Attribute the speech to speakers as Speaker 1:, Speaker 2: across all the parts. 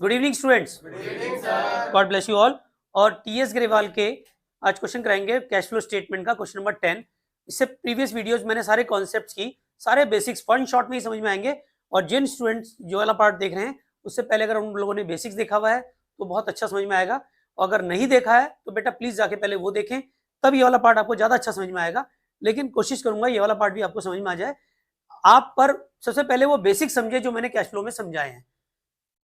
Speaker 1: Good evening students, God bless you all. और TS Grewal के आज क्वेश्चन कराएंगे कैश फ्लो स्टेटमेंट का क्वेश्चन नंबर 10। इससे प्रीवियस वीडियोस मैंने सारे कॉन्सेप्ट्स की सारे बेसिक्स वन शॉट में ही समझ में आएंगे। और जिन स्टूडेंट्स जो वाला पार्ट देख रहे हैं उससे पहले अगर उन लोगों ने बेसिक्स देखा हुआ है तो बहुत अच्छा समझ में आएगा, और अगर नहीं देखा है तो बेटा प्लीज जाके पहले वो देखें, तब ये वाला पार्ट आपको ज्यादा अच्छा समझ में आएगा। लेकिन कोशिश करूंगा ये वाला पार्ट भी आपको समझ में आ जाए। आप पर सबसे पहले वो बेसिक समझे जो मैंने कैश फ्लो में समझाए हैं,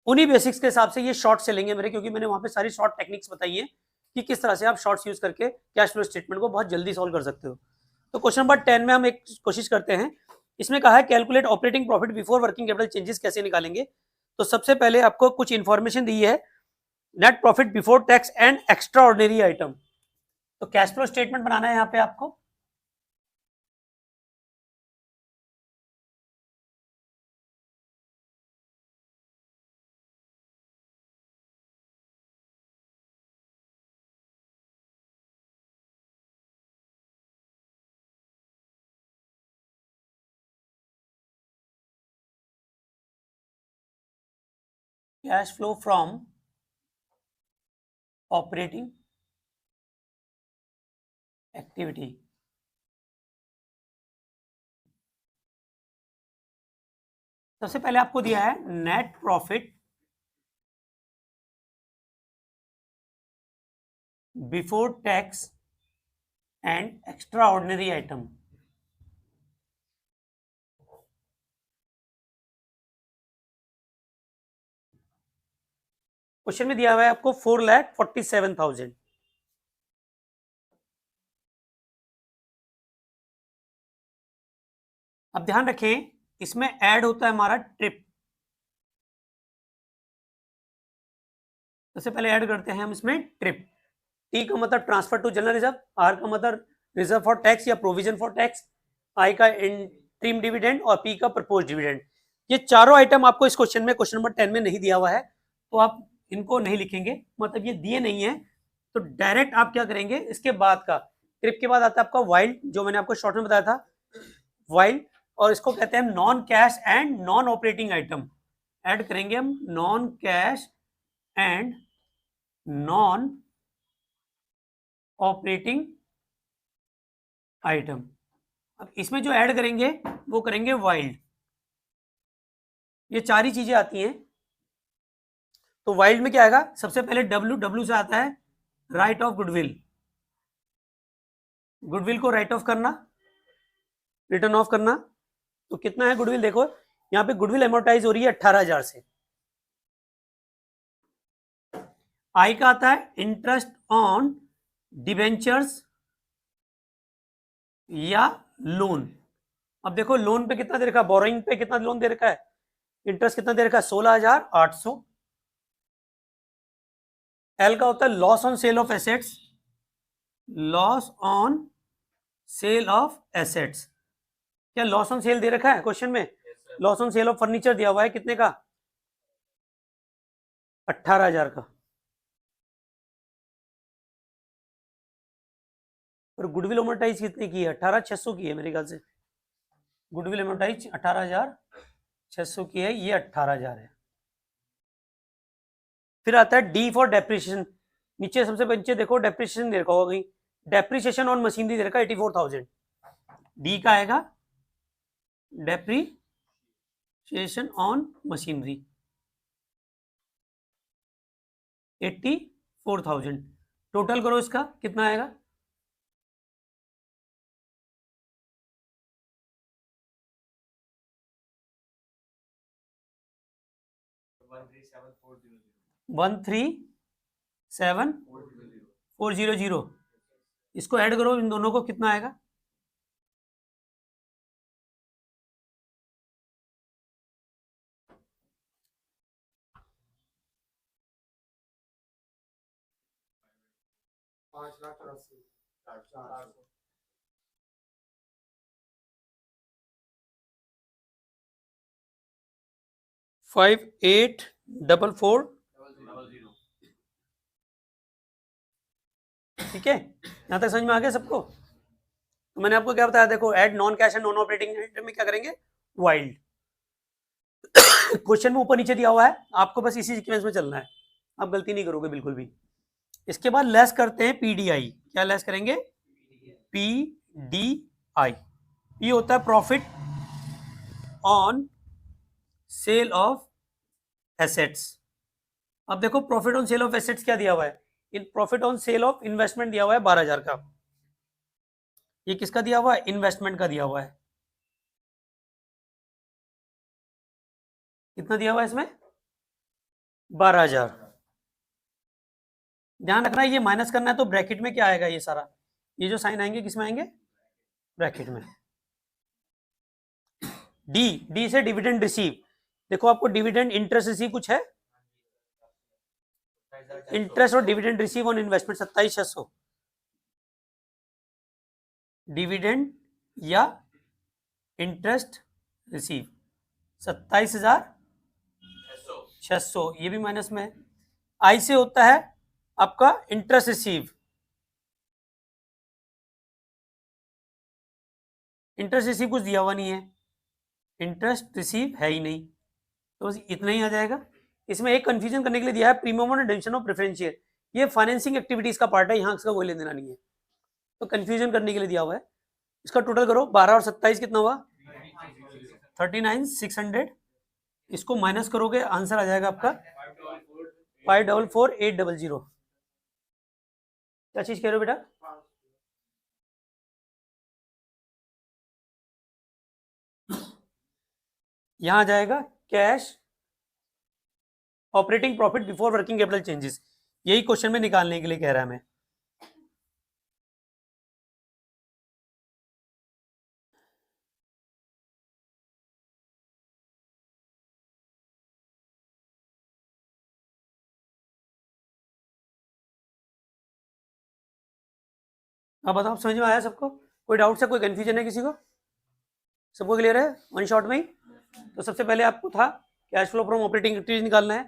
Speaker 1: उन्हीं बेसिक्स के हिसाब से ये शॉर्ट चलेंगे मेरे, क्योंकि मैंने वहां पे सारी शॉर्ट टेक्निक्स बताई हैं कि किस तरह से आप शॉर्ट्स यूज करके कैश फ्लो स्टेटमेंट को बहुत जल्दी सॉल्व कर सकते हो। तो क्वेश्चन नंबर 10 में हम एक कोशिश करते हैं। इसमें कहा है calculate operating profit before working capital changes कैसे निकालेंगे। तो सबसे पहले आपको कुछ इंफॉर्मेशन दी है, net profit before tax and extra ordinary item. तो कैश फ्लो स्टेटमेंट बनाना है यहाँ पे आपको। Cash flow from operating activity. सबसे पहले आपको दिया है net profit before tax and extra ordinary item. Question में दिया हुआ है आपको 4,47,000। अब ध्यान रखें इसमें ऐड होता है हमारा ट्रिप। सबसे पहले ऐड करते हैं हम इसमें ट्रिप। टी का मतलब transfer to general reserve, R का मतलब रिजर्व फॉर टैक्स या प्रोविजन फॉर टैक्स, आई का इंट्रीम डिविडेंड और पी का प्रपोज डिविडेंड। ये चारों आइटम आपको इस क्वेश्चन में क्वेश्चन नंबर 10 में नहीं दिया हुआ है, तो आप इनको नहीं लिखेंगे, मतलब ये दिए नहीं है। तो डायरेक्ट आप क्या करेंगे, इसके बाद का ट्रिप के बाद आता है आपका वाइल्ड, जो मैंने आपको शॉर्ट में बताया था वाइल्ड, और इसको कहते हैं non cash and non operating item. Add करेंगे हम non cash and non operating item. अब इसमें जो ऐड करेंगे वो करेंगे वाइल्ड। ये चार ही चीजें आती हैं। तो वाइल्ड में क्या आएगा, सबसे पहले डब्ल्यू, डब्ल्यू से आता है राइट ऑफ गुडविल। गुडविल को राइट ऑफ करना, रिटर्न ऑफ करना। तो कितना है गुडविल, देखो यहाँ पे गुडविल एमोर्टाइज हो रही है 18,000 से। आई का आता है इंटरेस्ट ऑन डिबेंचर्स या लोन। अब देखो लोन पे कितना दे रखा है, बोरोइंग पे कितना लोन दे रखा है, इंटरेस्ट कितना दे रखा है 16,800। एल का होता है loss on sale of assets, loss on sale of assets. क्या लॉस ऑन सेल दे रखा है क्वेश्चन में? Loss on sale of furniture दिया हुआ है, कितने का, 18,000 का। और गुडविल अमोर्टाइज कितने की है, 18,600 की है मेरे ख्याल से। गुडविल अमोर्टाइज 18,600 की है, ये 18,000 है। फिर आता है डी फॉर डेप्रिसिएशन। नीचे सबसे नीचे देखो डेप्रिसिएशन दे रखा होगा कहीं, डेप्रिसिएशन ऑन मशीनरी दे रखा है 84,000। डी का आएगा डेप्रिसिएशन ऑन मशीनरी 84,000। टोटल करो इसका कितना आएगा, 137,400। इसको ऐड करो इन दोनों को, कितना आएगा, 5844। ठीक है, यहां तक समझ में आ गया सबको? तो मैंने आपको क्या बताया, देखो add non cash and non operating item में क्या करेंगे, वाइल्ड। क्वेश्चन में ऊपर नीचे दिया हुआ है, आपको बस इसी सीक्वेंस में चलना है, आप गलती नहीं करोगे बिल्कुल भी। इसके बाद लेस करते हैं पीडीआई। क्या लेस करेंगे? पीडीआई। ये होता है profit on sale of assets. अब देखो profit on sale of assets क्या दिया हुआ है, in profit on sale of investment दिया हुआ है 12,000 का। ये किसका दिया हुआ है? इन्वेस्टमेंट का दिया हुआ है। कितना दिया हुआ है इसमें? 12,000। ध्यान रखना ये माइनस करना है तो ब्रैकेट में क्या आएगा, ये सारा ये जो साइन आएंगे किसमें आएंगे? ब्रैकेट में। डी, डी से डिविडेंड रिसीव। देखो आपको डिविडेंड इंटरेस्ट रिसीव कुछ है, इंटरेस्ट और dividend receive on investment 27,600। Dividend या इंटरेस्ट रिसीव 27,600, ये भी माइनस में है। आई से होता है आपका इंटरेस्ट रिसीव, इंटरेस्ट रिसीव कुछ दिया हुआ नहीं है, इंटरेस्ट रिसीव है ही नहीं, तो बस इतना ही आ जाएगा। इसमें एक कंफ्यूजन करने के लिए दिया है प्रीमियम और रिडेम्पशन ऑफ प्रेफरेंस शेयर, ये फाइनेंसिंग एक्टिविटीज का पार्ट है, यहाँ इसका कोई लेना देना नहीं है, तो कंफ्यूजन करने के लिए दिया हुआ है। इसका टोटल करो 12 और 27 कितना हुआ? 39,600। इसको माइनस करोगे आंसर आ जाएगा आपका 544,800। क्या चीज कह रहे हो बेटा? यहां आ जाएगा cash operating profit before working capital changes, यही क्वेश्चन में निकालने के लिए कह रहा है मैं। अब बताओ समझ में आया सबको? कोई डाउट है, कोई कंफ्यूजन है किसी को? सबको क्लियर है वन शॉट में ही? तो सबसे पहले आपको था cash flow from operating activities निकालना है,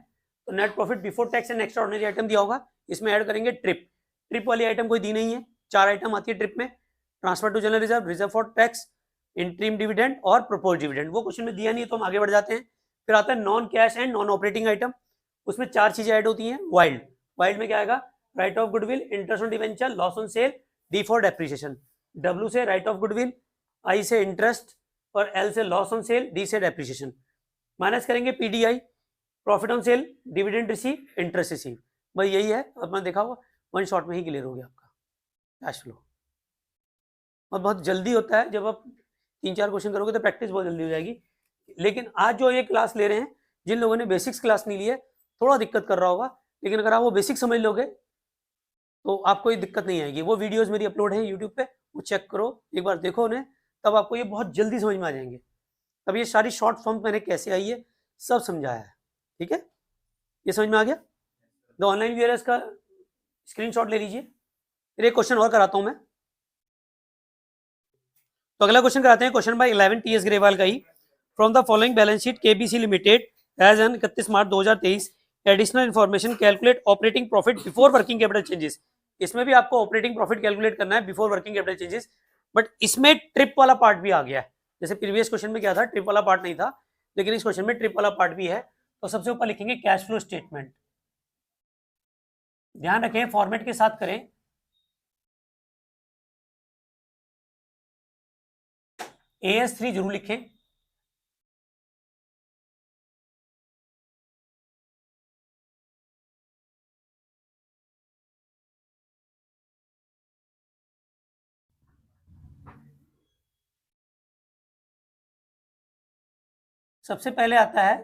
Speaker 1: तो net profit before tax and extra ordinary item दिया होगा, इसमें ऐड करेंगे ट्रिप। ट्रिप वाली आइटम कोई दी नहीं है, 4 आइटम आती है ट्रिप में, transfer to general reserve, reserve for tax, interim dividend और प्रपोज डिविडेंड। वो क्वेश्चन में दिया नहीं है तो हम आगे बढ़ जाते हैं। फिर आता है non cash and non operating item, उसमें 4 चीजें ऐड होती हैं। वाइल्ड, वाइल्ड में क्या आएगा? Right of goodwill, interest on debenture, loss on sale, D for depreciation. W से राइट ऑफ गुडविल, आई से इंटरेस्ट और एल से लॉस ऑन सेल, डी से डेप्रिसिएशन। माइनस करेंगे PDI, profit on sale, dividend receive, interest receive. भाई यही है, अपना देखा हुआ वन शॉट में ही क्लियर हो गया आपका कैश फ्लो। और बहुत जल्दी होता है, जब आप 3-4 क्वेश्चन करोगे तो प्रैक्टिस बहुत जल्दी हो जाएगी। लेकिन आज जो ये क्लास ले रहे हैं, जिन लोगों ने बेसिक्स क्लास नहीं ली है, थोड़ा दिक्कत कर रहा होगा, लेकिन अगर आप वो बेसिक समझ लोगे तो आपको ये दिक्कत नहीं आएगी। वो वीडियोस मेरी अपलोड है यूट्यूब पे, वो चेक करो, एक बार देखो उन्हें, तब आपको ये बहुत जल्दी समझ में आ जाएंगे। तब ये सारी शॉर्ट फॉर्म मैंने कैसे आई है सब समझाया है, ठीक है? ये समझ में आ गया? तो ऑनलाइन व्यूअर्स का स्क्रीनशॉट ले लीजिए। फिर एक क्वेश्चन और कराता हूं मैं। तो अगला क्वेश्चन कराते हैं, क्वेश्चन नंबर 11 टीएस ग्रेवाल का ही। From the following balance sheet KBC limited as on 31 March 2023 additional information calculate operating profit before working capital changes. इसमें भी आपको ऑपरेटिंग प्रॉफिट कैलकुलेट करना है before working capital changes, but इसमें ट्रिप वाला part भी आ गया है। जैसे प्रीवियस क्वेश्चन में क्या था, ट्रिप वाला पार्ट नहीं था, लेकिन इस क्वेश्चन में ट्रिप वाला पार्ट भी है। तो सबसे ऊपर लिखेंगे कैश फ्लो स्टेटमेंट। ध्यान रखें फॉर्मेट के साथ करें। AS3 जरूर लिखें। सबसे पहले आता है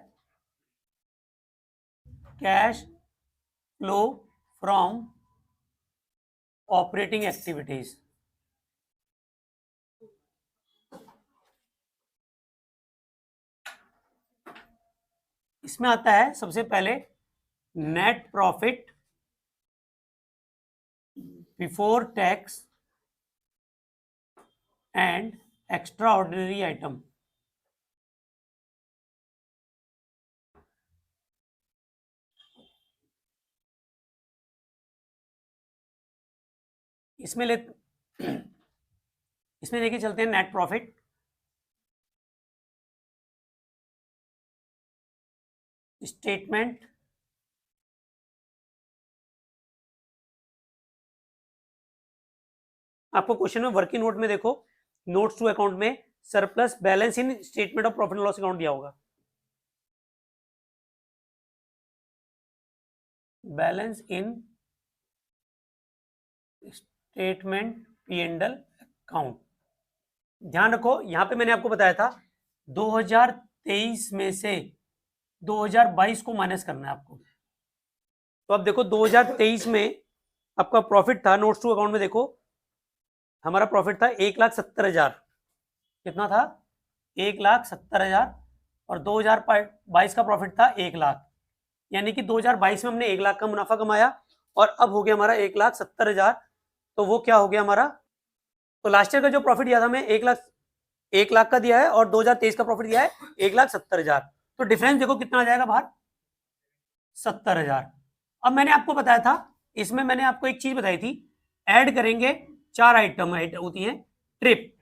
Speaker 1: cash flow from operating activities. इसमें आता है सबसे पहले net profit before tax and extra ordinary item. इसमें लेके चलते हैं नेट प्रॉफिट स्टेटमेंट आपको क्वेश्चन में वर्किंग नोट में देखो, नोट्स टू अकाउंट में surplus balance in statement of profit and loss account दिया होगा, balance in statement P and L account. ध्यान रखो, यहां पे मैंने आपको बताया था 2023 में से 2022 को माइनस करना है आपको। तो अब देखो 2023 में आपका प्रॉफिट था, नोट्स टू अकाउंट में देखो हमारा प्रॉफिट था 1,70,000। कितना था? 1,70,000। और 2022 का प्रॉफिट था 1 लाख, यानी कि 2022 में हमने 1 लाख का मुनाफा कमाया और अब हो गया हमारा 1,70,000। तो वो क्या हो गया हमारा, तो लास्ट ईयर का जो प्रॉफिट दिया था मैं 1 लाख का दिया है और 2023 का प्रॉफिट दिया है 1,70,000। तो डिफरेंस देखो कितना आ जाएगा बाहर, 70,000। अब मैंने आपको बताया था, इसमें मैंने आपको एक चीज बताई थी, ऐड करेंगे 4 आइटम होती हैं ट्रिप।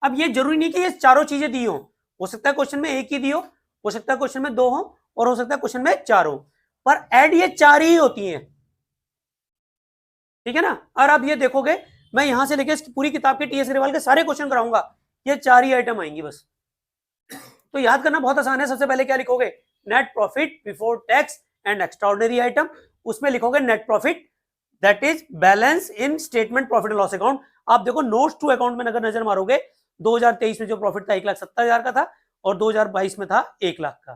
Speaker 1: अब ये जरूरी नहीं कि ये चारों चीजें दी हो सकता है क्वेश्चन में एक ही दी हो सकता है क्वेश्चन में 2 हो और हो सकता है क्वेश्चन में 4 हो, पर ऐड ये 4 ही होती हैं, ठीक है ना। और अब ये देखोगे मैं यहां से लेके पूरी किताब के टीएस अग्रवाल के सारे क्वेश्चन कराऊंगा, ये 4 ही आइटम आएंगी बस। तो याद करना बहुत आसान है, सबसे पहले क्या लिखोगे, net profit before tax and extraordinary item, उसमें लिखोगे net profit that is balance in statement profit and loss account. आप देखो नोट्स टू अकाउंट में अगर नजर मारोगे 2023 में जो प्रॉफिट था 1,70,000 का था और 2022 में था 1 लाख का।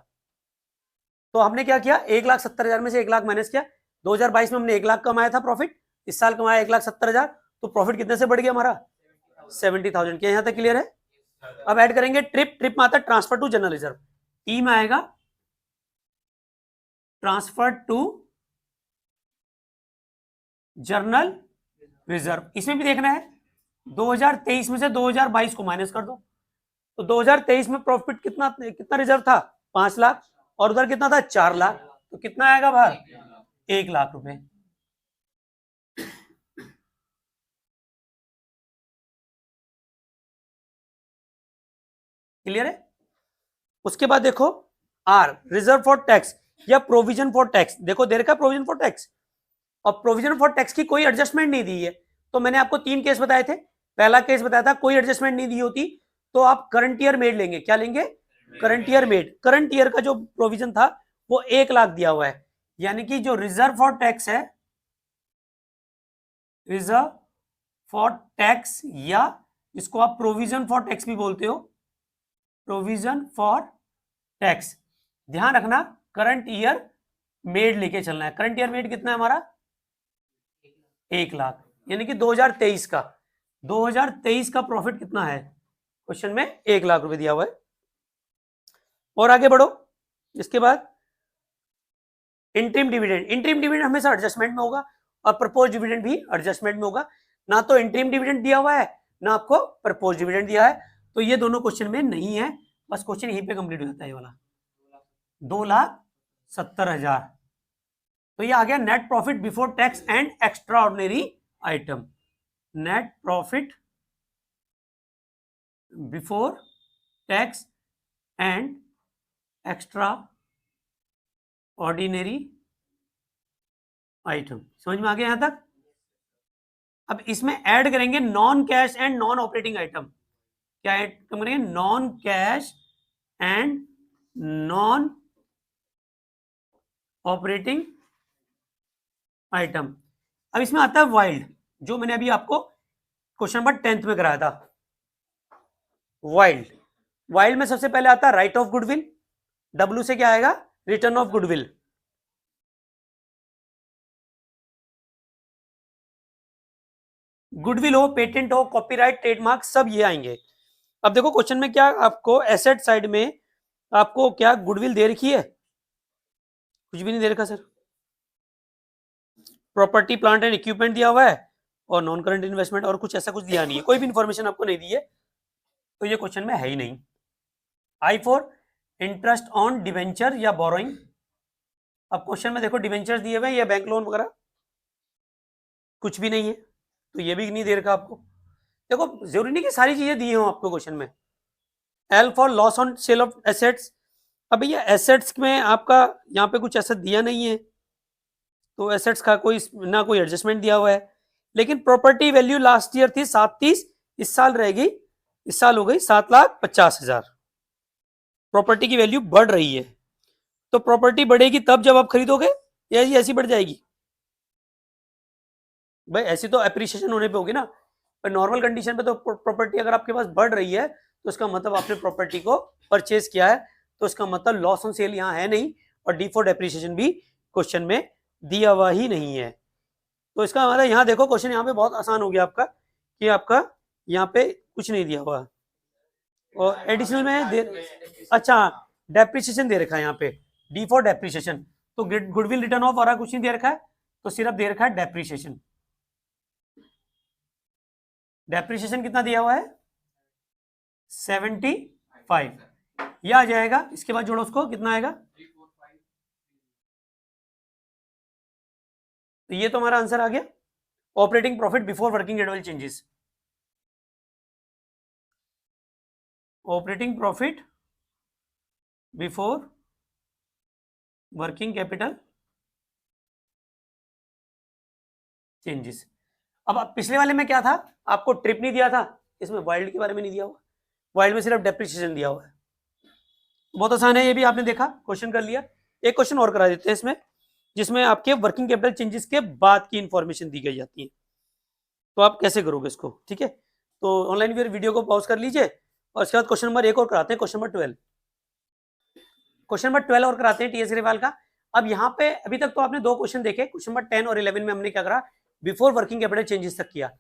Speaker 1: तो हमने क्या किया, 1,70,000 में से 1 लाख माइनस किया। 2022 में हमने 1 लाख कमाया था प्रॉफिट, इस साल कमाया 1,70,000, तो प्रॉफिट कितने से बढ़ गया हमारा 70,000। क्या यहां तक क्लियर है? अब ऐड करेंगे ट्रिप में आता है ट्रांसफर टू जनरल रिजर्व, ई में आएगा ट्रांसफर टू जर्नल रिजर्व। इसमें भी देखना है 2023 में से 2022 को माइनस कर दो, तो 2023 में प्रॉफिट कितना रिजर्व था 5 लाख और उधर कितना था 4 लाख, तो कितना आएगा बाहर 1 लाख रुपए। क्लियर है? उसके बाद देखो आर रिजर्व फॉर टैक्स या प्रोविजन फॉर टैक्स, देखो दे रखा प्रोविजन फॉर टैक्स और प्रोविजन फॉर टैक्स की कोई एडजस्टमेंट नहीं दी है। तो मैंने आपको 3 केस बताए थे, पहला केस बताया था कोई एडजस्टमेंट नहीं दी होती तो आप करंट ईयर मेड लेंगे, क्या लेंगे current year made. Current year का जो प्रोविजन था वो 1 लाख दिया हुआ है, यानी कि जो रिजर्व फॉर टैक्स है, रिजर्व फॉर टैक्स या जिसको आप प्रोविजन फॉर टैक्स भी बोलते हो, प्रोविजन फॉर टैक्स, ध्यान रखना करंट ईयर मेड लेके चलना है। करंट ईयर मेड कितना है हमारा 1 लाख, यानी कि 2023 का प्रॉफिट कितना है क्वेश्चन में 1 लाख रुपए दिया हुआ है। और आगे बढ़ो, इसके बाद इंटरिम डिविडेंड हमेशा एडजस्टमेंट में होगा और प्रपोज डिविडेंड भी एडजस्टमेंट में होगा। ना तो इंटरिम डिविडेंड दिया हुआ है ना आपको प्रपोज डिविडेंड दिया है, तो ये दोनों क्वेश्चन में नहीं है, बस क्वेश्चन यहीं पे कंप्लीट हो जाता है ये वाला 2,70,000। तो ये आ गया net profit before tax and extra ordinary item, net profit before tax and extra ordinary item. समझ में आ गया यहां तक? अब इसमें ऐड करेंगे non cash and non operating item. क्या ऐड करेंगे? Non cash and non operating item. अब इसमें आता है वाइल्ड, जो मैंने अभी आपको क्वेश्चन नंबर 10th में कराया था। वाइल्ड में सबसे पहले आता है राइट ऑफ गुडविल, डब्ल्यू से क्या आएगा रिटर्न ऑफ गुडविल। गुडविल हो, पेटेंट हो, कॉपीराइट, ट्रेडमार्क, सब ये आएंगे। अब देखो क्वेश्चन में क्या आपको एसेट साइड में आपको क्या गुडविल दे रखी है, कुछ भी नहीं दे रखा sir. Property plant and equipment दिया हुआ है और नॉन करंट इन्वेस्टमेंट और कुछ ऐसा कुछ दिया नहीं है, कोई भी इंफॉर्मेशन आपको नहीं दी है, तो ये क्वेश्चन में है ही नहीं। I for interest on debenture या बोरोइंग। अब क्वेश्चन में देखो डिवेंचर्स दिए हुए हैं या बैंक लोन वगैरह कुछ भी नहीं है, तो ये भी नहीं दे रखा आपको। देखो जरूरी नहीं कि सारी चीजें दी हो आपको क्वेश्चन में। L for loss on sale of assets. अब भैया एसेट्स में आपका यहाँ पे कुछ एसेट दिया नहीं है, तो एसेट्स का कोई ना कोई एडजस्टमेंट दिया हुआ है, लेकिन प्रॉपर्टी वैल्यू लास्ट ईयर थी 730, इस साल रहेगी, इस साल हो गई 7,50,000। प्रॉपर्टी की वैल्यू बढ़ रही है, तो प्रॉपर्टी बढ़ेगी तब जब आप खरीदोगे, या ये ऐसी बढ़ जाएगी? भाई ऐसी तो एप्रिसिएशन होने पे होगी ना, पर नॉर्मल कंडीशन पे तो प्रॉपर्टी अगर आपके पास बढ़ रही है तो इसका मतलब आपने प्रॉपर्टी को परचेज किया है, तो इसका मतलब लॉस ऑन सेल यहाँ है नहीं, और डिफॉल्ट एप्रिसिएशन भी क्वेश्चन में दिया हुआ ही नहीं है। तो इसका मतलब यहाँ देखो क्वेश्चन यहाँ पे बहुत आसान हो गया आपका, कि आपका यहाँ पे कुछ नहीं दिया हुआ, और एडिशनल में अच्छा डेप्रिसिएशन दे रखा है यहाँ पे, डिफॉल्ट डेप्रिसिएशन, तो गुडविल रिटर्न ऑफ और कुछ नहीं दे रखा है, तो सिर्फ दे रखा है डेप्रिसिएशन। डेप्रिसिएशन कितना दिया हुआ है? 75, यह आ जाएगा, इसके बाद जोड़ो उसको, कितना आएगा? तो ये तो हमारा आंसर आ गया, operating profit before working capital changes. Operating profit before working capital changes. अब पिछले वाले में क्या था, आपको ट्रिप नहीं दिया था, इसमें वाइल्ड के बारे में नहीं दिया हुआ, वाइल्ड में सिर्फ डेप्रिसिएशन दिया हुआ है। बहुत आसान है, ये भी आपने देखा, क्वेश्चन कर लिया। एक क्वेश्चन और करा देते हैं इसमें, जिसमें आपके वर्किंग कैपिटल चेंजेस के बाद की इंफॉर्मेशन दी गई जाती है, तो आप कैसे करोगे इसको, ठीक है? तो ऑनलाइन वीडियो को पॉज कर लीजिए, और इसके बाद क्वेश्चन नंबर 1 और कराते हैं, क्वेश्चन नंबर 12। क्वेश्चन नंबर 12 और कराते हैं टीएस ग्रेवाल का। अब यहाँ पे अभी तक तो आपने दो क्वेश्चन देखे, क्वेश्चन नंबर 10 और 11 में हमने क्या करा, बिफोर वर्किंग कैपिटल चेंजेस तक किया।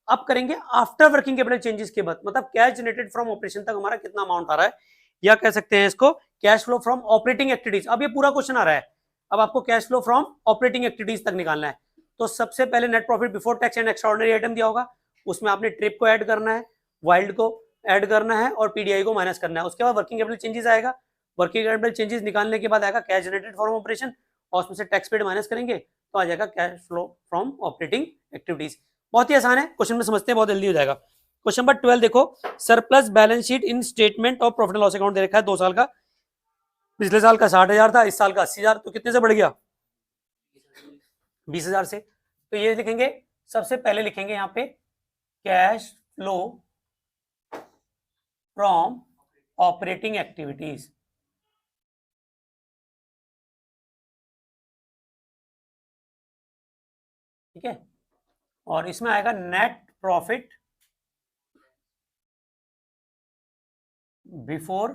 Speaker 1: अब करेंगे आफ्टर वर्किंग कैपिटल चेंजेस के बाद, मतलब कैश जनरेटेड फ्रॉम ऑपरेशन तक हमारा कितना अमाउंट आ रहा है, या कह सकते हैं इसको cash flow from operating activities. अब ये पूरा क्वेश्चन आ रहा है, अब आपको cash flow from operating activities तक निकालना है। तो सबसे पहले net profit before tax and extraordinary item दिया होगा, उसमें आपने ट्रिप को ऐड करना है, वाइल्ड को ऐड करना है, और पीडीआई को माइनस करना है। उसके बाद वर्किंग कैपिटल चेंजेस आएगा, वर्किंग कैपिटल चेंजेस निकालने के बाद आएगा कैश जनरेटेड फ्रॉम ऑपरेशन, और उसमें से टैक्स पेड माइनस करेंगे तो आ जाएगा cash flow from operating activities. बहुत ही आसान है, क्वेश्चन में समझते हैं, बहुत जल्दी हो जाएगा। क्वेश्चन नंबर 12 देखो, surplus balance sheet in statement of profit and loss account दे रखा है 2 साल का, पिछले साल का 60,000 था, इस साल का 80,000, तो कितने से बढ़ गया? 20,000 से। तो ये लिखेंगे, सबसे पहले लिखेंगे यहाँ पे cash flow from operating activities, ठीक है, और इसमें आएगा net profit before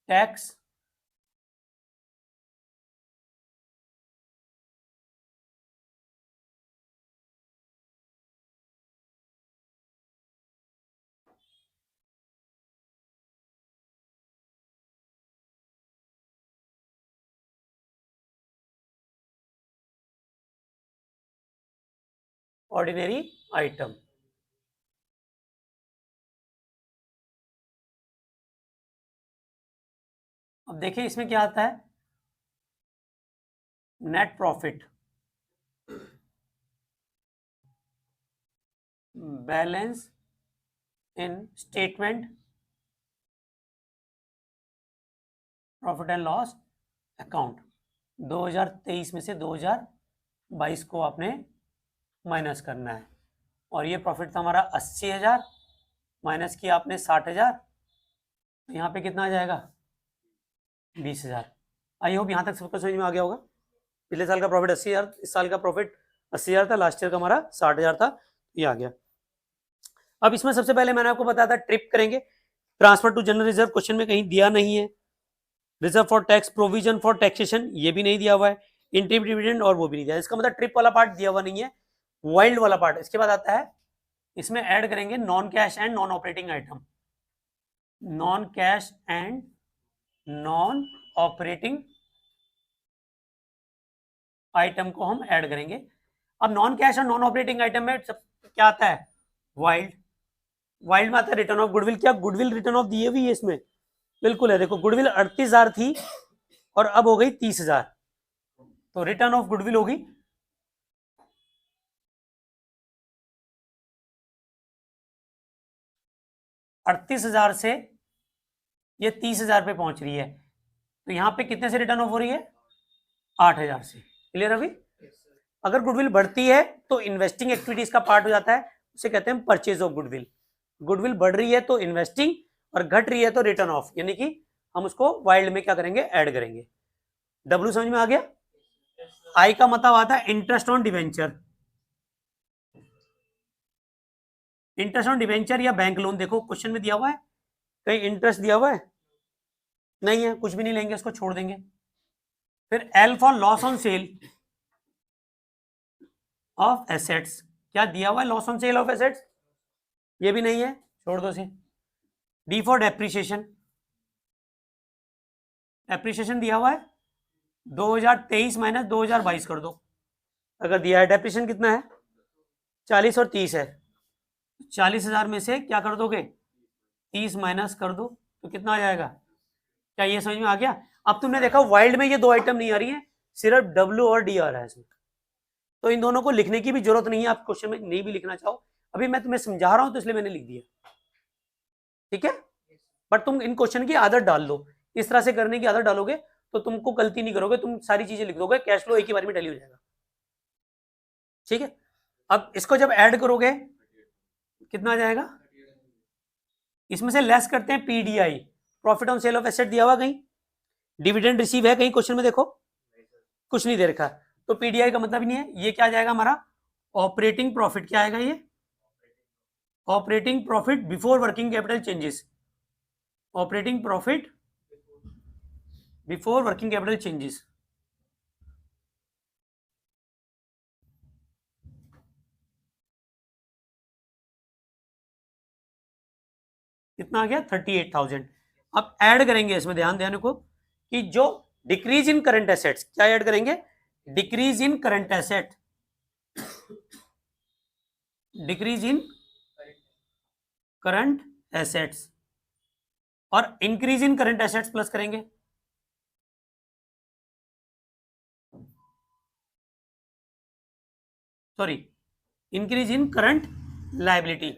Speaker 1: tax ordinary item. अब देखिए इसमें क्या आता है, net profit balance in statement profit and loss account 2023 में से 2022 को आपने माइनस करना है, और ये प्रॉफिट था हमारा 80,000, माइनस किया आपने 60,000, तो यहाँ पे कितना आ जाएगा? 20,000। आई होप यहाँ तक सबको समझ में आ गया होगा। पिछले साल का प्रॉफिट 80,000, इस साल का प्रॉफिट 80,000 था, लास्ट ईयर का हमारा 60,000 था, ये आ गया। अब इसमें सबसे पहले मैंने आपको बताया था ट्रिप करेंगे, transfer to general reserve question में कहीं दिया नहीं है, reserve for tax, provision for taxation ये भी नहीं दिया हुआ है, इंटरिम डिविडेंड और वो भी नहीं दिया, इसका मतलब ट्रिप वाला पार्ट दिया हुआ नहीं है, वाइल्ड वाला पार्ट। इसके बाद आता है, इसमें ऐड करेंगे non cash and non operating item, non cash and non operating item को हम ऐड करेंगे। अब नॉन कैश और नॉन ऑपरेटिंग आइटम में सब क्या आता है? वाइल्ड, वाइल्ड में आता है रिटर्न ऑफ गुडविल। क्या गुडविल रिटर्न ऑफ दिए हुई है इसमें? बिल्कुल है, देखो गुडविल 38,000 थी और अब हो गई 30,000, तो रिटर्न ऑफ गुडविल होगी 38,000 से ये 30,000 पे पहुंच रही है, तो यहाँ पे कितने से रिटर्न ऑफ हो रही है? 8,000 से। क्लियर अभी? अगर गुडविल बढ़ती है तो इन्वेस्टिंग एक्टिविटीज का पार्ट हो जाता है, उसे कहते हैं परचेज ऑफ गुडविल। गुडविल बढ़ रही है तो इन्वेस्टिंग, और घट रही है तो रिटर्न ऑफ, यानी कि हम उसको वाइल्ड में क्या करेंगे? ऐड करेंगे। डब्ल्यू समझ में आ गया? आई का मतलब आता है interest on debenture. Interest on debenture या बैंक लोन, देखो क्वेश्चन में दिया हुआ है, कहीं इंटरेस्ट दिया हुआ है? नहीं है, कुछ भी नहीं लेंगे, इसको छोड़ देंगे। फिर L for loss on sale of assets, क्या दिया हुआ है? Loss on sale of assets, ये भी नहीं है, छोड़ दो इसे। डी फॉर डेप्रिसिएशन, डेप्रिसिएशन दिया हुआ है 2023 माइनस 2022 कर दो, अगर दिया है। डेप्रिसिएशन कितना है? 40 और 30 है, 40,000 में से क्या कर दोगे? 30 माइनस कर दो, तो कितना आ जाएगा? क्या ये समझ में आ गया? अब तुमने देखा वाइल्ड में ये दो आइटम नहीं आ रही है, सिर्फ डब्ल्यू और डी आ रहा है इसमें, तो इन दोनों को लिखने की भी जरूरत नहीं है, आप क्वेश्चन में नहीं भी लिखना चाहो। अभी मैं तुम्हें समझा रहा हूं तो इसलिए मैंने लिख दिया, ठीक है? बट तुम इन क्वेश्चन की आदत डाल लो, इस तरह से करने की आदत डालोगे तो तुमको गलती नहीं करोगे, तुम सारी चीजें लिख दोगे, कैश फ्लो एक ही बार में टैली हो जाएगा, ठीक है? अब इसको जब ऐड करोगे कितना आ जाएगा? इसमें से लेस करते हैं PDI, profit on sale of asset दिया हुआ कहीं? डिविडेंड रिसीव है कहीं क्वेश्चन में? देखो कुछ नहीं दे रखा, तो पीडीआई का मतलब ही नहीं है। ये क्या आ जाएगा हमारा? Operating profit. क्या आएगा ये? Operating profit before working capital changes, operating profit before working capital changes. कितना आ गया? 38,000। अब ऐड करेंगे इसमें, ध्यान देने को, कि जो डिक्रीज इन करंट एसेट्स, क्या ऐड करेंगे? Decrease in current asset, decrease in current assets, और increase in current assets plus करेंगे। Sorry, increase in current liability,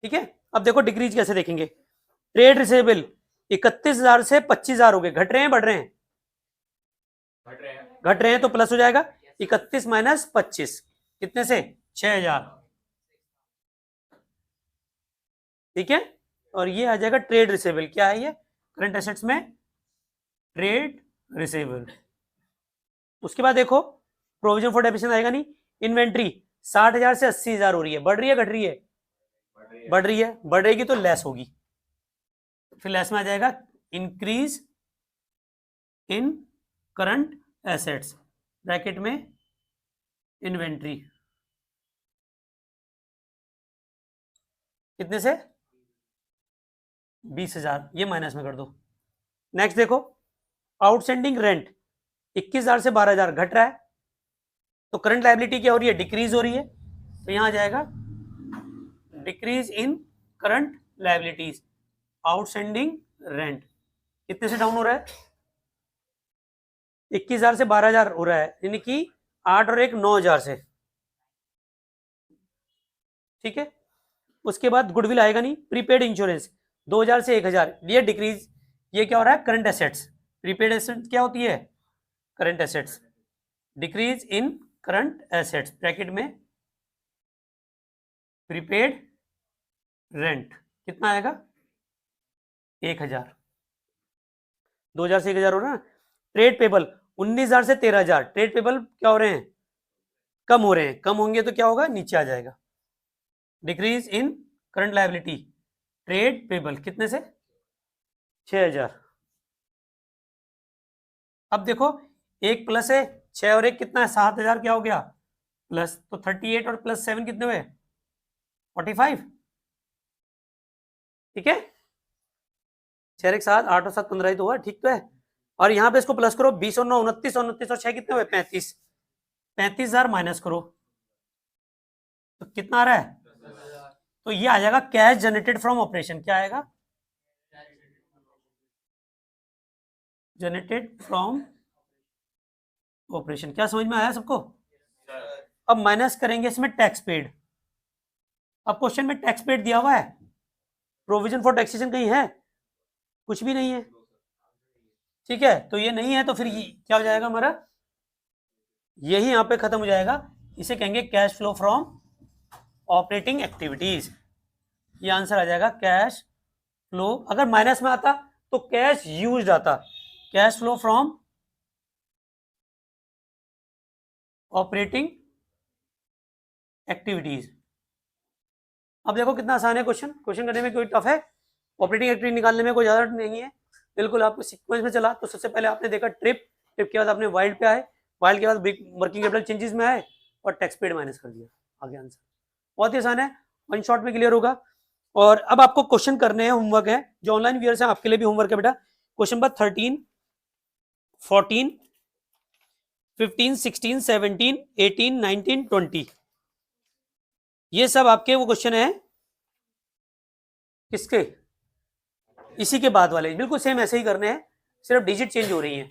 Speaker 1: ठीक है? अब देखो डिक्रीज कैसे देखेंगे। ट्रेड रिसेबल 31,000 से 25,000 हो गए, घट रहे हैं बढ़ रहे हैं? घट रहे हैं, तो प्लस हो जाएगा 31 माइनस 25, कितने से? 6,000, ठीक है? और ये आ जाएगा ट्रेड रिसेबल। क्या है ये? करंट एसेट्स में ट्रेड रिसेबल। उसके बाद देखो प्रोविजन फॉर डेप्रिसिएशन आएगा नहीं। इन्वेंट्री 60,000 से 80,000 हो रही है, बढ़ रही है घट रही है? बढ़ रही है। बढ़ रहेगी तो लेस होगी, फिर लेस में आ जाएगा increase in current assets, bracket में इन्वेंट्री, कितने से? 20,000, ये माइनस में कर दो। नेक्स्ट देखो आउटस्टैंडिंग रेंट 21,000 से 12,000 घट रहा है, तो करंट लायबिलिटी क्या हो रही है? डिक्रीज हो रही है, तो यहां आ जाएगा decrease in current liabilities, outstanding rent कितने से डाउन हो रहा है? 21,000 से 12,000 हो रहा है, यानी कि 8 और 1 9,000 से, ठीक है? उसके बाद गुडविल आएगा नहीं। प्रीपेड इंश्योरेंस 2,000 से 1,000, ये डिक्रीज, ये क्या हो रहा है? Current assets. प्रीपेड एसेट्स क्या होती है? Current assets. Decrease in current assets, bracket में प्रीपेड रेंट, कितना आएगा? 1,000, 2,000 से 1,000 हो रहा है। ट्रेड पेबल 19,000 से 13,000, ट्रेड पेबल क्या हो रहे हैं? कम हो रहे हैं, कम होंगे तो क्या होगा? नीचे आ जाएगा। Decrease in current liability, trade payable कितने से? 6,000। अब देखो एक प्लस है, 6 और 1 कितना है? 7,000, क्या हो गया? प्लस, तो 38 और प्लस 7 कितने हुए? 45, ठीक है? 6 और 1 7, 8 और 7 15 ही तो हुआ, ठीक तो है? और यहाँ पे इसको प्लस करो, 20 और 9 29, और 29 और 6 कितने हुए? 35, 35,000 माइनस करो तो कितना आ रहा है? तो ये आ जाएगा कैश जनरेटेड फ्रॉम ऑपरेशन। क्या आएगा? Generated from operation. क्या समझ में आया सबको? अब माइनस करेंगे इसमें टैक्स पेड। अब क्वेश्चन में टैक्स पेड दिया हुआ है, प्रोविजन फॉर टैक्सेशन कहीं है? कुछ भी नहीं है, ठीक है, तो ये नहीं है, तो फिर ये क्या हो जाएगा हमारा, यही यहाँ पे खत्म हो जाएगा। इसे कहेंगे cash flow from operating activities, ये आंसर आ जाएगा कैश फ्लो। अगर माइनस में आता तो कैश यूज्ड आता, cash flow from operating activities. अब देखो कितना आसान है क्वेश्चन, क्वेश्चन करने में कोई टफ है, ऑपरेटिंग एक्टिविटी निकालने में कोई ज्यादा नहीं है, बिल्कुल आपको सीक्वेंस में चला। तो सबसे पहले आपने देखा ट्रिप, ट्रिप के बाद आपने वाइल्ड पे आए, वाइल्ड के बाद वर्किंग कैपिटल चेंजेस में आए और टैक्स पेड माइनस कर दिया, आगे आंसर। बहुत ही आसान है, वन शॉट में क्लियर होगा। और अब आपको क्वेश्चन करने हैं, होमवर्क है, जो ऑनलाइन व्यूअर्स हैं आपके लिए भी होमवर्क है बेटा। क्वेश्चन नंबर 13, 14, 15, 16, 17, 18, 19, 20, ये सब आपके वो क्वेश्चन है किसके, इसी के बाद वाले, बिल्कुल सेम ऐसे ही करने हैं, सिर्फ डिजिट चेंज हो रही हैं।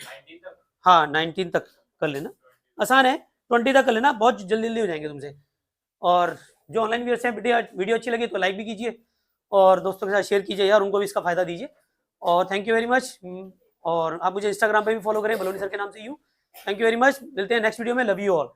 Speaker 1: हाँ 19 तक कर लेना, आसान है, 20 तक कर लेना, बहुत जल्दी जल्दी हो जाएंगे तुमसे। और जो ऑनलाइन व्यूअर्स हैं वीडियो अच्छी लगी तो लाइक भी कीजिए और दोस्तों के साथ शेयर कीजिए यार, उनको भी इसका फायदा दीजिए। और थैंक यू वेरी मच। और आप मुझे इंस्टाग्राम पे भी फॉलो करें बलोनी सर के नाम से you. Thank you very much, मिलते हैं नेक्स्ट वीडियो में, लव यू ऑल।